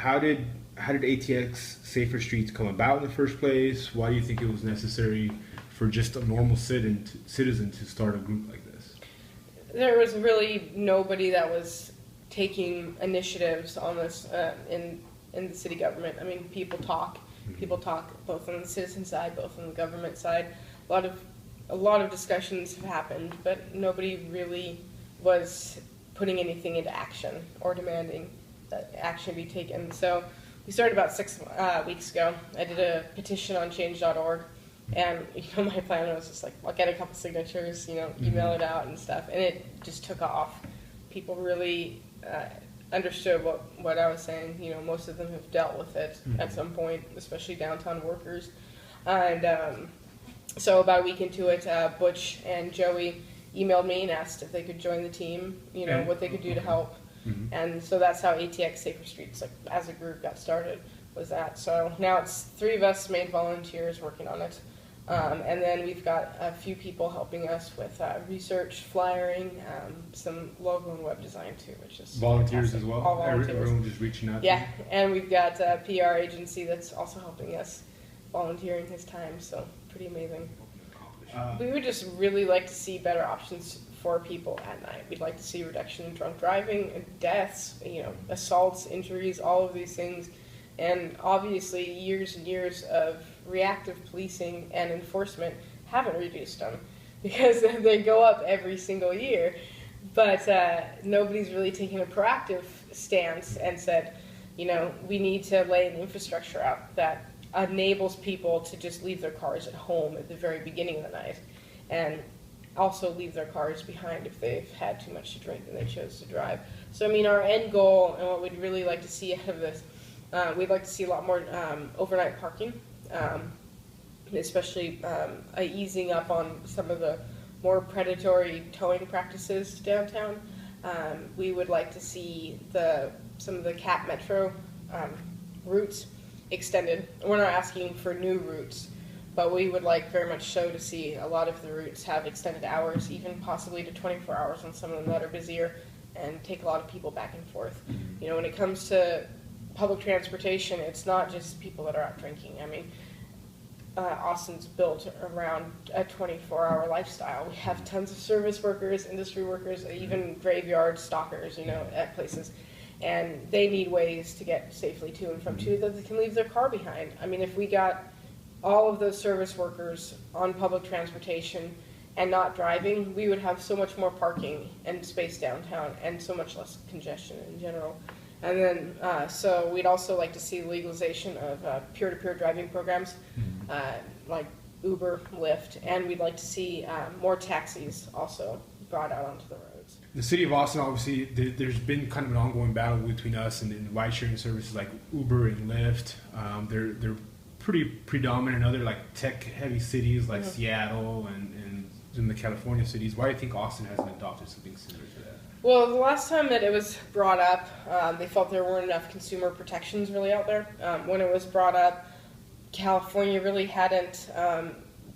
how did ATX Safer Streets come about in the first place? Why do you think it was necessary for just a normal citizen to start a group like this? There was really nobody that was taking initiatives on this in the city government. I mean, people talk both on the citizen side, both on the government side. A lot of discussions have happened, but nobody really was putting anything into action or demanding that action be taken. So we started about 6 weeks ago. I did a petition on change.org, and my plan was just like, I'll get a couple signatures, email it out and stuff, and it just took off. People really understood what I was saying. Most of them have dealt with it at some point, especially downtown workers. And so about a week into it, Butch and Joey emailed me and asked if they could join the team, what they could do to help. And so that's how ATX Safer Streets, as a group, got started, was that. So now it's 3 of us main volunteers working on it. And then we've got a few people helping us with research, flyering, some logo and web design too, which is volunteers fantastic. as well. All volunteers. Everyone just reaching out. Yeah, and we've got a PR agency that's also helping us, volunteering his time. So pretty amazing. We would just really like to see better options for people at night. We'd like to see reduction in drunk driving, deaths, assaults, injuries, all of these things. And obviously, years and years of reactive policing and enforcement haven't reduced them, because they go up every single year. But nobody's really taken a proactive stance and said, we need to lay an infrastructure out that enables people to just leave their cars at home at the very beginning of the night, and also leave their cars behind if they've had too much to drink and they chose to drive. So, our end goal and what we'd really like to see out of this, we'd like to see a lot more overnight parking, especially a easing up on some of the more predatory towing practices downtown. We would like to see some of the Cap Metro routes extended. We're not asking for new routes, but we would like very much so to see a lot of the routes have extended hours, even possibly to 24 hours on some of them that are busier, and take a lot of people back and forth. When it comes to public transportation, it's not just people that are out drinking. Austin's built around a 24-hour lifestyle. We have tons of service workers, industry workers, even graveyard stalkers, at places. And they need ways to get safely to and from too, that they can leave their car behind. If we got all of those service workers on public transportation and not driving, we would have so much more parking and space downtown and so much less congestion in general. And then, so we'd also like to see legalization of peer-to-peer driving programs, like Uber, Lyft, and we'd like to see more taxis also brought out onto the roads. The city of Austin, obviously, there's been kind of an ongoing battle between us and ride-sharing services like Uber and Lyft. They're pretty predominant in other tech-heavy cities like Seattle and in the California cities. Why do you think Austin hasn't adopted something similar to that? Well, the last time that it was brought up, they felt there weren't enough consumer protections really out there. When it was brought up, California really hadn't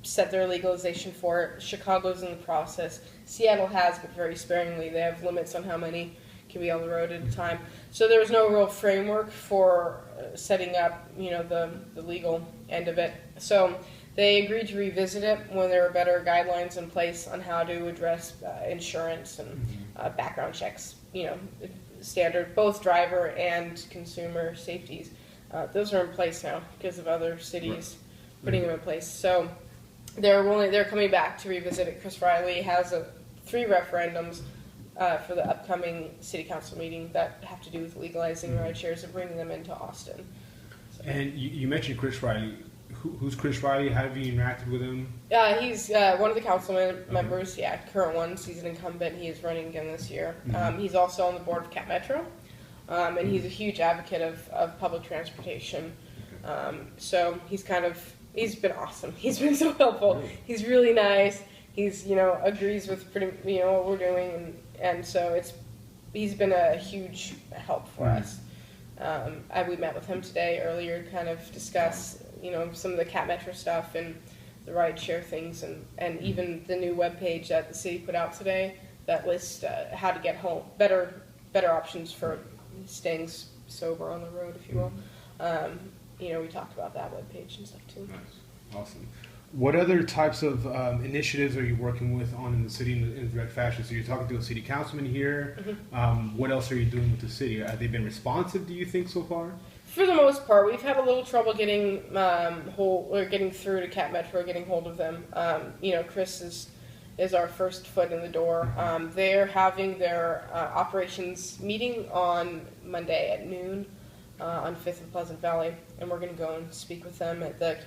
set their legalization for it. Chicago's in the process. Seattle has, but very sparingly. They have limits on how many can be on the road at a time. So there was no real framework for setting up, the legal end of it. So they agreed to revisit it when there were better guidelines in place on how to address insurance and background checks, standard, both driver and consumer safeties. Those are in place now because of other cities putting them in place. So they're coming back to revisit it. Chris Riley has 3 referendums for the upcoming city council meeting that have to do with legalizing ride shares and bringing them into Austin. So. And you mentioned Chris Riley. Who's Chris Riley? Have you interacted with him? He's one of the council members, current ones. He's an incumbent. He is running again this year. He's also on the board of Cap Metro, and he's a huge advocate of public transportation. So he's been awesome. He's been so helpful. He's really nice. He's, agrees with pretty, what we're doing, and so he's been a huge help for us. We met with him today earlier to kind of discuss, some of the Cap Metro stuff and the ride share things, and even the new webpage that the city put out today that lists how to get home, better options for staying sober on the road, if you will. We talked about that webpage and stuff too. Nice. Awesome. What other types of initiatives are you working with in the city in direct fashion? So you're talking to a city councilman here. What else are you doing with the city? Have they been responsive, do you think, so far? For the most part, we've had a little trouble getting getting through to Cat Metro, getting hold of them. Chris is our first foot in the door. They're having their operations meeting on Monday at noon on 5th and Pleasant Valley, and we're going to go and speak with them at the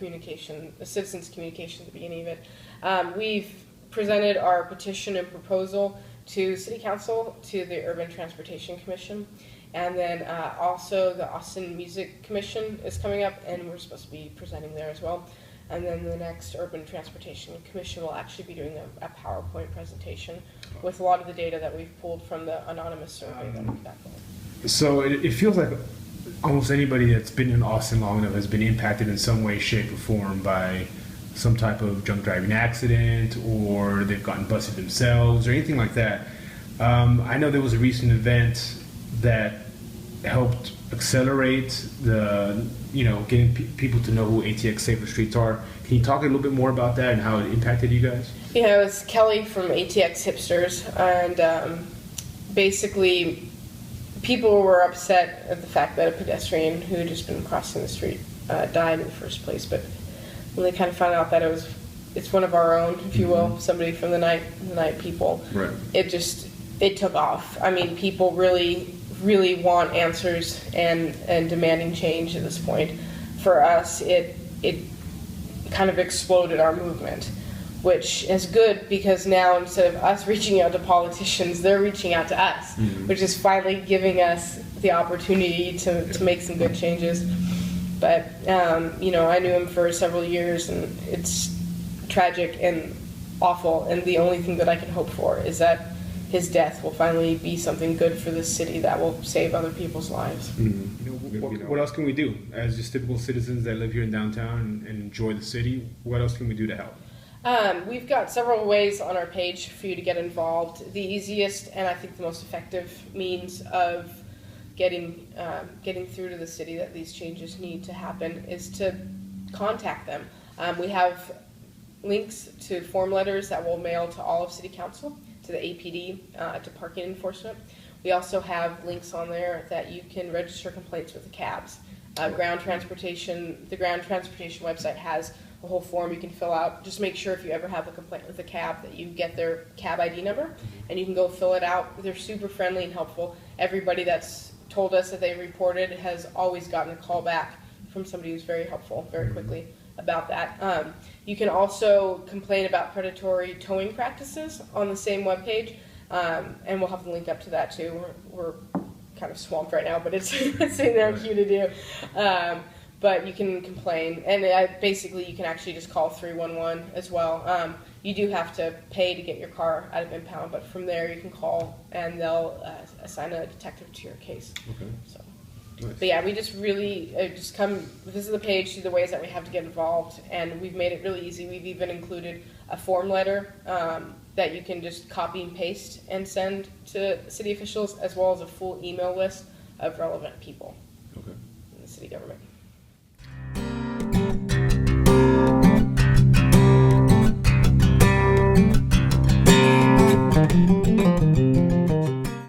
citizens communication at the beginning of it. We've presented our petition and proposal to City Council, to the Urban Transportation Commission, and then also the Austin Music Commission is coming up, and we're supposed to be presenting there as well. And then the next Urban Transportation Commission will actually be doing a PowerPoint presentation with a lot of the data that we've pulled from the anonymous survey that we've got going. So it feels like almost anybody that's been in Austin long enough has been impacted in some way, shape, or form by some type of drunk driving accident, or they've gotten busted themselves, or anything like that. I know there was a recent event that helped accelerate getting people to know who ATX Safer Streets are. Can you talk a little bit more about that and how it impacted you guys? Yeah, it was Kelly from ATX Hipsters, and basically people were upset at the fact that a pedestrian who had just been crossing the street died in the first place. But when they kind of found out that it's one of our own, if you will, somebody from the night people, right? It took off. I mean, people really want answers and demanding change at this point. For us, it kind of exploded our movement, which is good because now instead of us reaching out to politicians, they're reaching out to us, which is finally giving us the opportunity to make some good changes. But, I knew him for several years, and it's tragic and awful, and the only thing that I can hope for is that his death will finally be something good for this city that will save other people's lives. What else can we do as just typical citizens that live here in downtown and enjoy the city? What else can we do to help? We've got several ways on our page for you to get involved. The easiest and I think the most effective means of getting through to the city that these changes need to happen is to contact them. We have links to form letters that we'll mail to all of City Council, to the APD, to parking enforcement. We also have links on there that you can register complaints with the cabs. The ground transportation website has a whole form you can fill out. Just make sure if you ever have a complaint with a cab that you get their cab ID number, and you can go fill it out. They're super friendly and helpful. Everybody that's told us that they reported has always gotten a call back from somebody who's very helpful very quickly about that. You can also complain about predatory towing practices on the same webpage, and we'll have the link up to that too. We're kind of swamped right now, but it's in there for you to do. But you can complain, and basically you can actually just call 311 as well. You do have to pay to get your car out of impound, but from there you can call and they'll assign a detective to your case. Okay. So. Nice. But yeah, we just really just come visit the page, see the ways that we have to get involved, and we've made it really easy. We've even included a form letter that you can just copy and paste and send to city officials, as well as a full email list of relevant people in the city government.